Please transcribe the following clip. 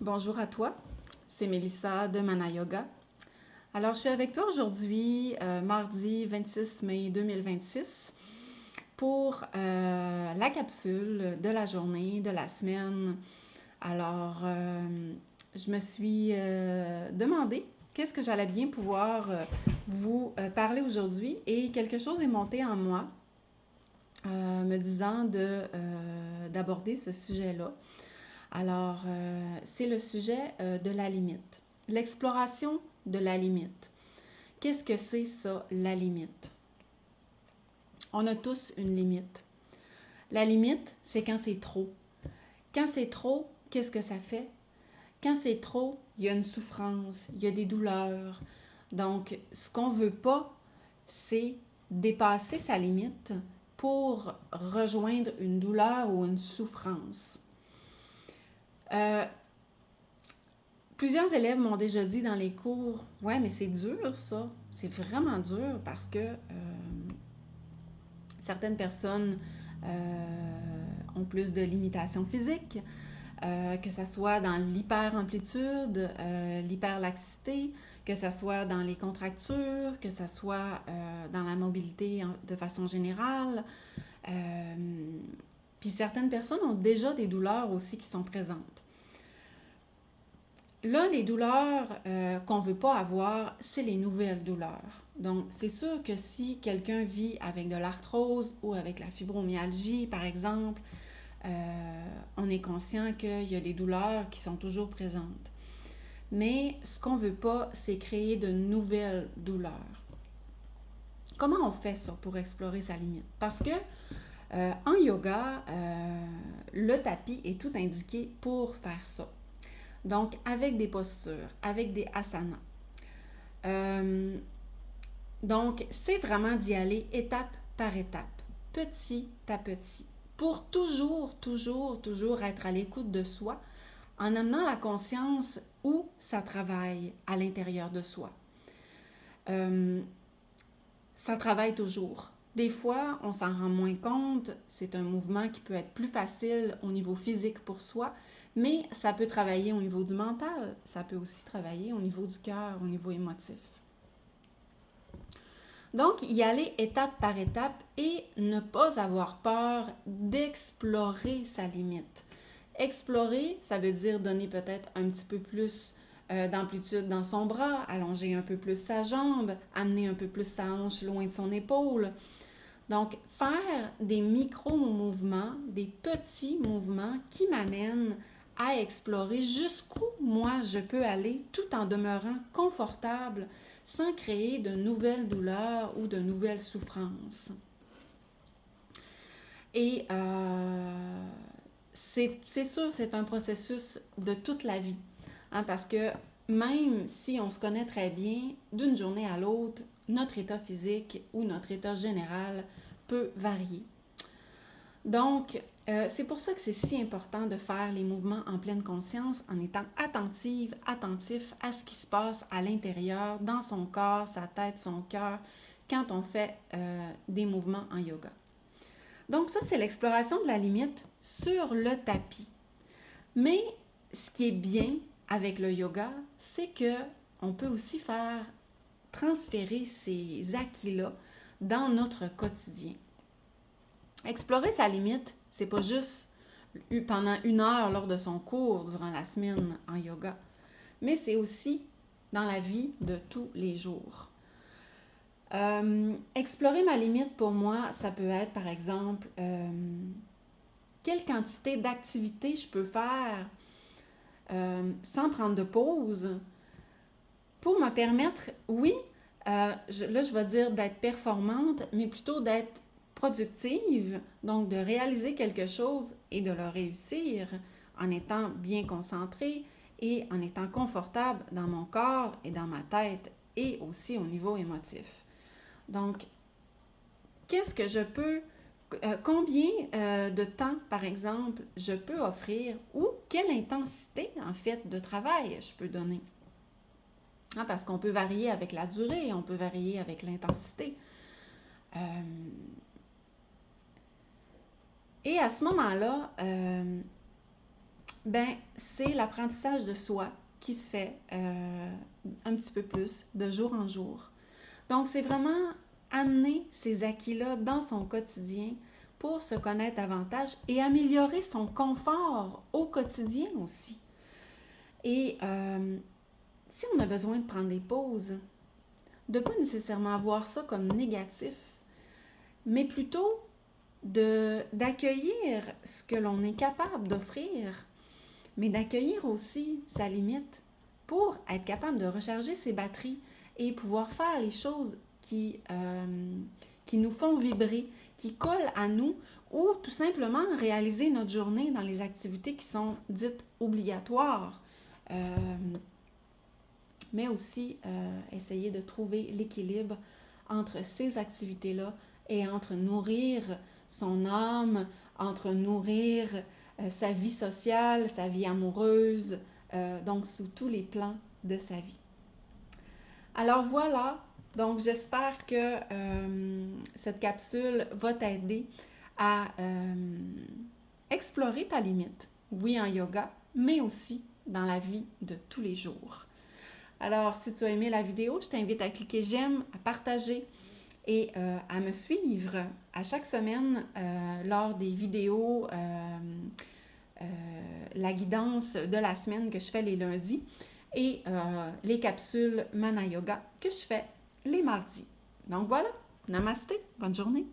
Bonjour à toi, c'est Mélissa de Mana Yoga. Alors, je suis avec toi aujourd'hui, mardi 26 mai 2026, pour la capsule de la journée, de la semaine. Alors, je me suis demandé qu'est-ce que j'allais bien pouvoir vous parler aujourd'hui et quelque chose est monté en moi me disant d'aborder ce sujet-là. Alors, c'est le sujet de la limite. L'exploration de la limite. Qu'est-ce que c'est ça, la limite? On a tous une limite. La limite, c'est quand c'est trop. Quand c'est trop, qu'est-ce que ça fait? Quand c'est trop, il y a une souffrance, il y a des douleurs. Donc, ce qu'on ne veut pas, c'est dépasser sa limite pour rejoindre une douleur ou une souffrance. Plusieurs élèves m'ont déjà dit dans les cours, ouais, mais c'est dur ça, c'est vraiment dur parce que certaines personnes ont plus de limitations physiques, que ce soit dans l'hyper-amplitude, l'hyperlaxité, que ce soit dans les contractures, que ce soit dans la mobilité de façon générale. Puis certaines personnes ont déjà des douleurs aussi qui sont présentes. Là, les douleurs qu'on ne veut pas avoir, c'est les nouvelles douleurs. Donc, c'est sûr que si quelqu'un vit avec de l'arthrose ou avec la fibromyalgie, par exemple, on est conscient qu'il y a des douleurs qui sont toujours présentes. Mais ce qu'on ne veut pas, c'est créer de nouvelles douleurs. Comment on fait ça pour explorer sa limite? Parce que en yoga, le tapis est tout indiqué pour faire ça. Donc, avec des postures, avec des asanas. Donc, c'est vraiment d'y aller étape par étape, petit à petit, pour toujours être à l'écoute de soi, en amenant la conscience où ça travaille à l'intérieur de soi. Ça travaille toujours. Des fois, on s'en rend moins compte, c'est un mouvement qui peut être plus facile au niveau physique pour soi, mais ça peut travailler au niveau du mental, ça peut aussi travailler au niveau du cœur, au niveau émotif. Donc, y aller étape par étape et ne pas avoir peur d'explorer sa limite. Explorer, ça veut dire donner peut-être un petit peu plus d'amplitude dans son bras, allonger un peu plus sa jambe, amener un peu plus sa hanche loin de son épaule. Donc, faire des micro-mouvements, des petits mouvements qui m'amènent à explorer jusqu'où moi je peux aller tout en demeurant confortable sans créer de nouvelles douleurs ou de nouvelles souffrances. Et c'est sûr, c'est un processus de toute la vie, hein, parce que même si on se connaît très bien, d'une journée à l'autre, notre état physique ou notre état général peut varier. Donc, c'est pour ça que c'est si important de faire les mouvements en pleine conscience en étant attentif à ce qui se passe à l'intérieur, dans son corps, sa tête, son cœur, quand on fait des mouvements en yoga. Donc ça, c'est l'exploration de la limite sur le tapis. Mais ce qui est bien avec le yoga, c'est que on peut aussi faire transférer ces acquis-là dans notre quotidien. Explorer sa limite, c'est pas juste pendant 1 heure lors de son cours durant la semaine en yoga, mais c'est aussi dans la vie de tous les jours. Explorer ma limite pour moi, ça peut être par exemple quelle quantité d'activités je peux faire sans prendre de pause pour me permettre, oui, là je vais dire d'être performante, mais plutôt d'être productive, donc de réaliser quelque chose et de le réussir en étant bien concentrée et en étant confortable dans mon corps et dans ma tête et aussi au niveau émotif. Donc, qu'est-ce que je peux, combien de temps, par exemple, je peux offrir ou quelle intensité, en fait, de travail je peux donner? Hein, parce qu'on peut varier avec la durée, on peut varier avec l'intensité. Et à ce moment-là, ben, c'est l'apprentissage de soi qui se fait un petit peu plus de jour en jour. Donc, c'est vraiment amener ces acquis-là dans son quotidien pour se connaître davantage et améliorer son confort au quotidien aussi. Et si on a besoin de prendre des pauses, de ne pas nécessairement voir ça comme négatif, mais plutôt d'accueillir ce que l'on est capable d'offrir, mais d'accueillir aussi sa limite pour être capable de recharger ses batteries et pouvoir faire les choses qui nous font vibrer, qui collent à nous, ou tout simplement réaliser notre journée dans les activités qui sont dites obligatoires, mais aussi essayer de trouver l'équilibre entre ces activités-là et entre nourrir son âme, entre nourrir sa vie sociale, sa vie amoureuse, donc sous tous les plans de sa vie. Alors voilà, donc j'espère que cette capsule va t'aider à explorer ta limite, oui en yoga, mais aussi dans la vie de tous les jours. Alors, si tu as aimé la vidéo, je t'invite à cliquer j'aime, à partager et à me suivre à chaque semaine lors des vidéos, la guidance de la semaine que je fais les lundis et les capsules Mana Yoga que je fais les mardis. Donc voilà, namasté, bonne journée!